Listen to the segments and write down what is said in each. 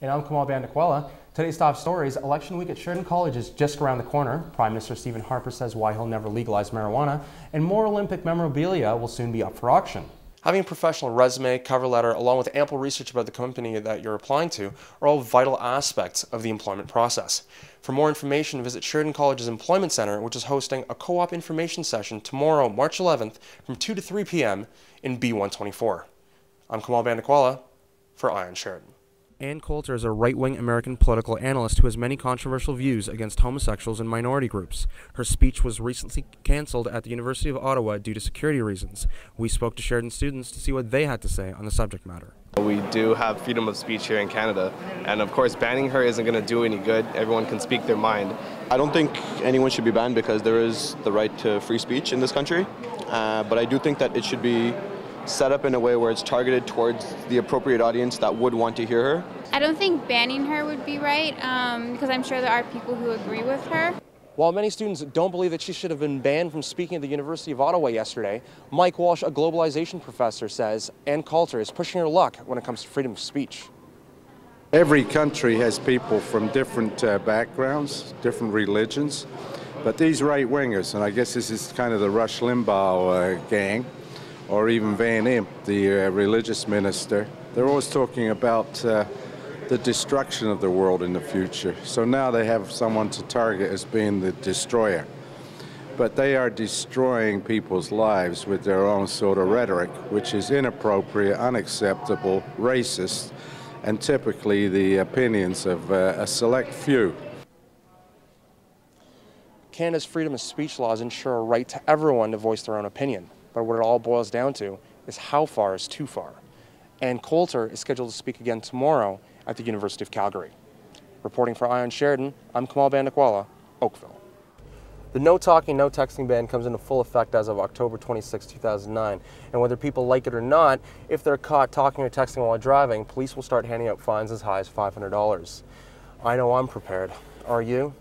And I'm Kamal Bandukwala. Today's top stories: election week at Sheridan College is just around the corner. Prime Minister Stephen Harper says why he'll never legalize marijuana. And more Olympic memorabilia will soon be up for auction. Having a professional resume, cover letter, along with ample research about the company that you're applying to are all vital aspects of the employment process. For more information, visit Sheridan College's Employment Center, which is hosting a co-op information session tomorrow, March 11th, from 2 to 3 p.m. in B124. I'm Kamal Bandukwala for Eye on Sheridan. Ann Coulter is a right-wing American political analyst who has many controversial views against homosexuals and minority groups. Her speech was recently canceled at the University of Ottawa due to security reasons. We spoke to Sheridan students to see what they had to say on the subject matter. We do have freedom of speech here in Canada, and of course banning her isn't going to do any good. Everyone can speak their mind. I don't think anyone should be banned because there is the right to free speech in this country, but I do think that it should be set up in a way where it's targeted towards the appropriate audience that would want to hear her. I don't think banning her would be right because I'm sure there are people who agree with her. While many students don't believe that she should have been banned from speaking at the University of Ottawa yesterday, Mike Walsh, a globalization professor, says Ann Coulter is pushing her luck when it comes to freedom of speech. Every country has people from different backgrounds, different religions, but these right-wingers, and I guess this is kind of the Rush Limbaugh gang, or even Van Imp, the religious minister, they're always talking about the destruction of the world in the future. So now they have someone to target as being the destroyer. But they are destroying people's lives with their own sort of rhetoric, which is inappropriate, unacceptable, racist, and typically the opinions of a select few. Canada's freedom of speech laws ensure a right to everyone to voice their own opinion. But what it all boils down to is how far is too far. Ann Coulter is scheduled to speak again tomorrow at the University of Calgary. Reporting for Eye on Sheridan, I'm Kamal Bandukwala, Oakville. The no talking, no texting ban comes into full effect as of October 26, 2009. And whether people like it or not, if they're caught talking or texting while driving, police will start handing out fines as high as $500. I know I'm prepared. Are you?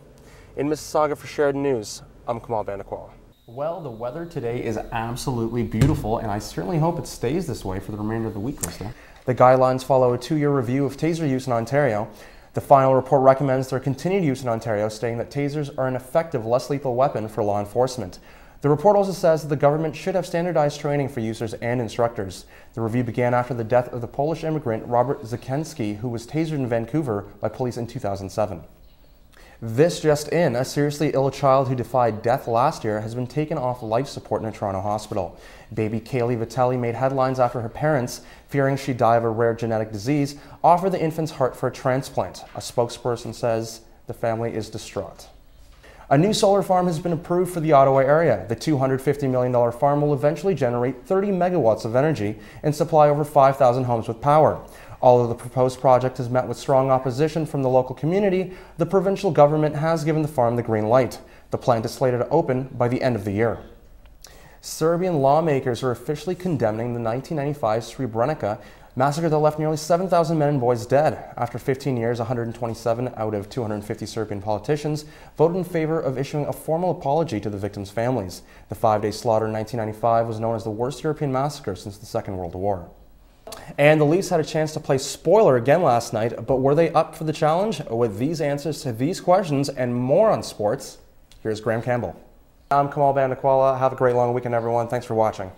In Mississauga for Sheridan News, I'm Kamal Bandukwala. Well, the weather today is absolutely beautiful, and I certainly hope it stays this way for the remainder of the week, Krista. The guidelines follow a 2-year review of taser use in Ontario. The final report recommends their continued use in Ontario, stating that tasers are an effective, less lethal weapon for law enforcement. The report also says that the government should have standardized training for users and instructors. The review began after the death of the Polish immigrant Robert Zakenski, who was tasered in Vancouver by police in 2007. This just in, a seriously ill child who defied death last year has been taken off life support in a Toronto hospital. Baby Kaylee Vitelli made headlines after her parents, fearing she'd die of a rare genetic disease, offered the infant's heart for a transplant. A spokesperson says the family is distraught. A new solar farm has been approved for the Ottawa area. The $250 million farm will eventually generate 30 megawatts of energy and supply over 5,000 homes with power. Although the proposed project has met with strong opposition from the local community, the provincial government has given the farm the green light. The plant is slated to open by the end of the year. Serbian lawmakers are officially condemning the 1995 Srebrenica massacre that left nearly 7,000 men and boys dead. After 15 years, 127 out of 250 Serbian politicians voted in favor of issuing a formal apology to the victims' families. The 5-day slaughter in 1995 was known as the worst European massacre since the Second World War. And the Leafs had a chance to play spoiler again last night, but were they up for the challenge? With these answers to these questions and more on sports, here's Graham Campbell. I'm Kamal Bandukwala. Have a great long weekend, everyone. Thanks for watching.